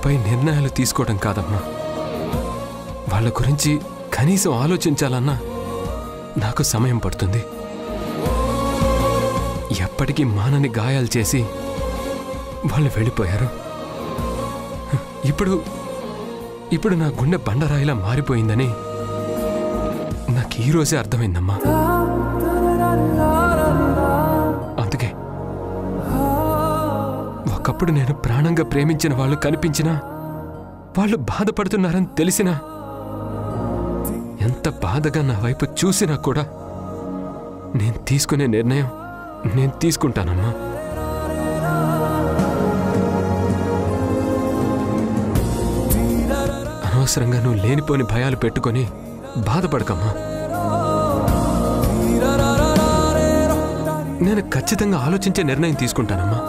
వాళ్ళపై నిర్ణయాలు తీసుకోవడం కాదమ్మా, వాళ్ళ గురించి కనీసం ఆలోచించాలన్నా నాకు సమయం పడుతుంది. ఎప్పటికీ మానని గాయాలు చేసి వాళ్ళు వెళ్ళిపోయారు. ఇప్పుడు నా గుండె బండరాయిలా మారిపోయిందని నాకు ఈరోజే అర్థమైందమ్మా. అందుకే ఒకప్పుడు నేను ప్రాణంగా ప్రేమించిన వాళ్ళు కనిపించినా, వాళ్ళు బాధపడుతున్నారని తెలిసినా, ఎంత బాధగా నా వైపు చూసినా కూడా నేను తీసుకునే నిర్ణయం నేను తీసుకుంటానమ్మా. అనవసరంగా నువ్వు లేనిపోని భయాలు పెట్టుకొని బాధపడకమ్మా. నేను ఖచ్చితంగా ఆలోచించే నిర్ణయం తీసుకుంటానమ్మా.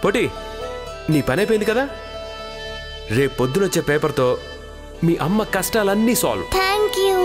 పొట్టి, నీ పని అయిపోయింది కదా. రేపు పొద్దునొచ్చే పేపర్తో మీ అమ్మ కష్టాలన్నీ సాల్వ్. Thank you.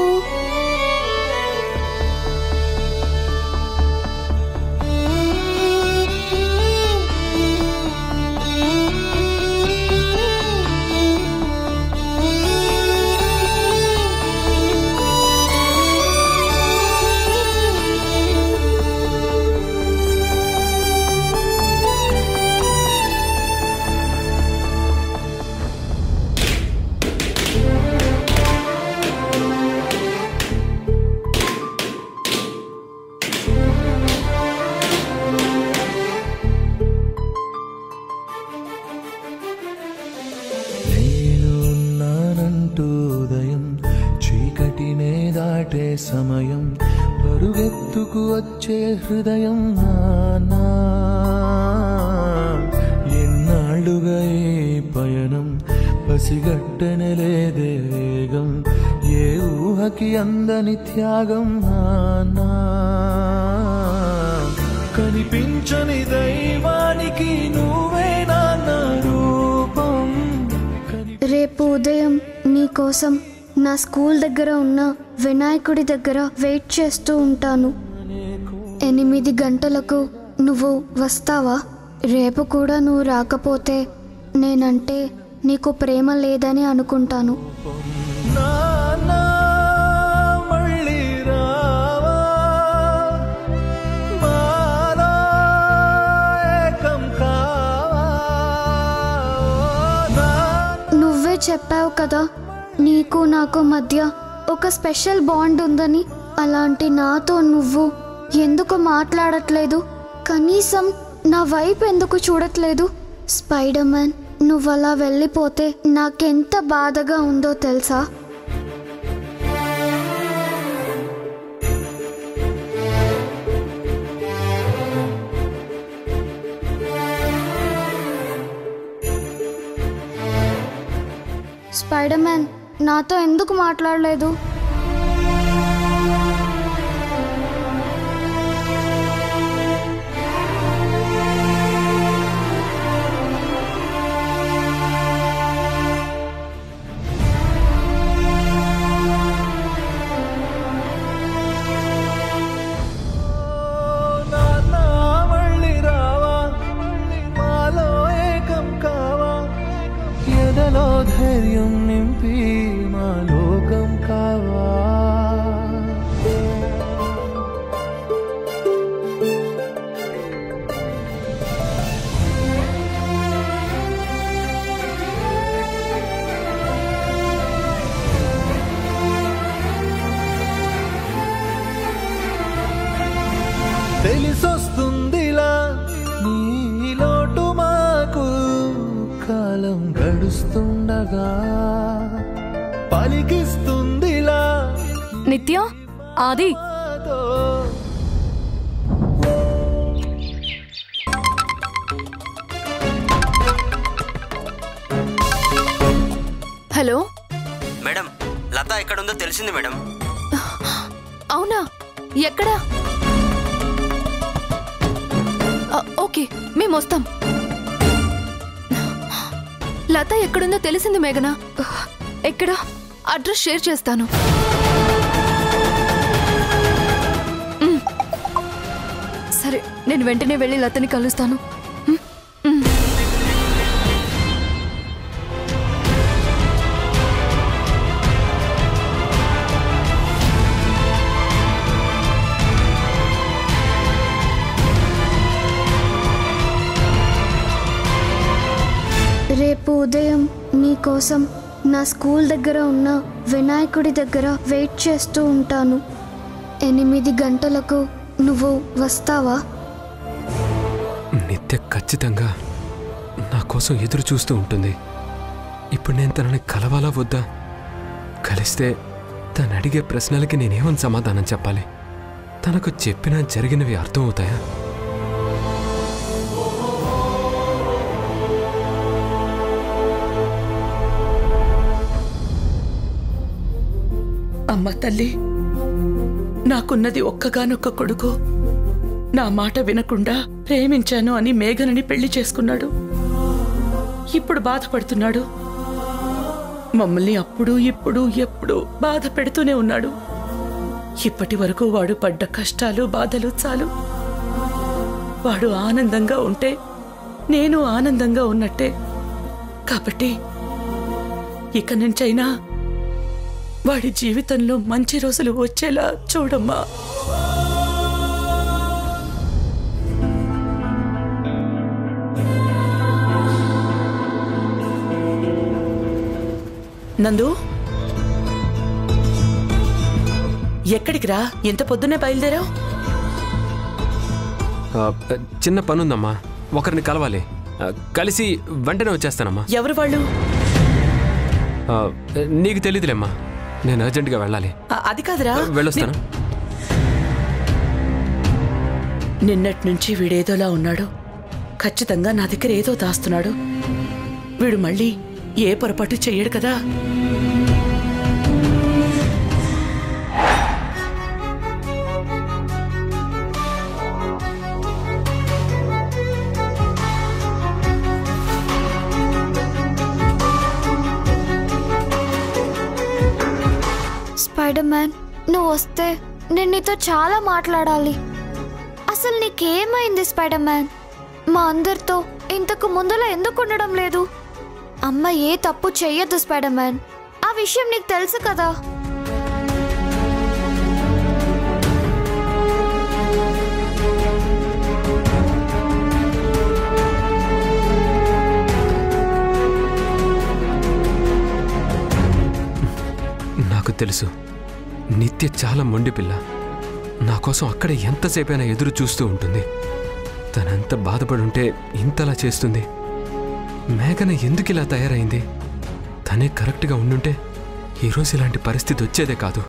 సమయం పరుగెత్తుకు వచ్చే హృదయం నానా, ఎన్నాళ్ళుగా ఈ పయనం పసిగట్టనలేదే వేగం, ఏ ఊహకి అందని త్యాగం నానా, కనిపించని దైవానికి నువ్వే నా రూపం. రేపు ఉదయం నీకోసం నా స్కూల్ దగ్గర ఉన్న వినాయకుడి దగ్గర వెయిట్ చేస్తూ ఉంటాను. 8 గంటలకు నువ్వు వస్తావా? రేపు కూడా నువ్వు రాకపోతే నేనంటే నీకు ప్రేమ లేదని అనుకుంటాను. నువ్వే చెప్పావు కదా నీకు నాకు మధ్య ఒక స్పెషల్ బాండ్ ఉందని. అలాంటి నాతో నువ్వు ఎందుకు మాట్లాడట్లేదు? కనీసం నా వైపు ఎందుకు చూడట్లేదు? స్పైడర్ మ్యాన్, నువ్వు అలా వెళ్ళిపోతే నాకెంత బాధగా ఉందో తెలుసా? స్పైడర్ మ్యాన్, నాతో ఎందుకు మాట్లాడలేదు? ధైర్యం నింపి మా లోకం కావా, తెలిసొస్తుందిలా నీ లోటు మాకు, కాలం గడుస్తూ వస్తుండగా పలికిస్తుందిలా నిత్య, ఆది, హలో మేడం, లత ఎక్కడుందో తెలిసింది మేడం. అవునా? ఎక్కడా? ఓకే, మేము వస్తాం. లత ఎక్కడుందో తెలిసింది మేఘనా. ఎక్కడ? అడ్రస్ షేర్ చేస్తాను. సరే, నేను వెంటనే వెళ్ళి లతని కలుస్తాను. రేపు ఉదయం నీకోసం నా స్కూల్ దగ్గర ఉన్న వినాయకుడి దగ్గర వెయిట్ చేస్తూ ఉంటాను. 8 గంటలకు నువ్వు వస్తావా? నిత్య ఖచ్చితంగా నా కోసం ఎదురు చూస్తూ ఉంటుంది. ఇప్పుడు నేను తనని కలవాలా వద్దా? కలిస్తే తను అడిగే ప్రశ్నలకి నేనేమని సమాధానం చెప్పాలి? తనకు చెప్పినా జరిగినవి అర్థం అవుతాయా? అమ్మ తల్లి, నాకున్నది ఒక్కగానొక్క కొడుకు. నా మాట వినకుండా ప్రేమించాను అని మేఘనని పెళ్లి చేసుకున్నాడు. ఇప్పుడు బాధపడుతున్నాడు. మమ్మల్ని అప్పుడు ఇప్పుడు ఎప్పుడు బాధ పెడుతూనే ఉన్నాడు. ఇప్పటి వరకు వాడు పడ్డ కష్టాలు బాధలు చాలు. వాడు ఆనందంగా ఉంటే నేను ఆనందంగా ఉన్నట్టే. కాబట్టి ఇక నుంచైనా వాడి జీవితంలో మంచి రోజులు వచ్చేలా చూడమ్మా. నందు, ఎక్కడికి రా? ఎంత పొద్దున్నే బయలుదేరావు? చిన్న పనుందమ్మా, ఒకరిని కలవాలి. కలిసి వెంటనే వచ్చేస్తానమ్మా. ఎవరు వాళ్ళు? నీకు తెలీదులేమ్మా, నేను అర్జెంటుగా వెళ్ళాలి. అది కాదురా, వెళ్ళొస్తాను. నిన్నటి నుంచి వీడేదోలా ఉన్నాడు. ఖచ్చితంగా నా దగ్గర ఏదో దాస్తున్నాడు. వీడు మళ్ళీ ఏ పొరపాటు చెయ్యడు కదా. స్పైడర్ మ్యాన్, నువ్వు వస్తే నేను నీతో చాలా మాట్లాడాలి. అసలు నీకేమైంది స్పైడర్ మ్యాన్? మా అందరితో ఇంతకు ముందులో ఎందుకు ఉండడం లేదు? అమ్మ ఏ తప్పు చెయ్యొద్దు స్పైడర్ మ్యాన్, ఆ విషయం నీకు తెలుసు కదా. నాకు తెలుసు, నిత్య చాలా మొండి పిల్ల. నా కోసం అక్కడ ఎంతసేపైనా ఎదురు చూస్తూ ఉంటుంది. తనంత బాధపడుంటే ఇంతలా చేస్తుంది. మేఘన ఎందుకు ఇలా తయారైంది? తనే కరెక్ట్గా ఉండుంటే ఈరోజు ఇలాంటి పరిస్థితి వచ్చేదే కాదు.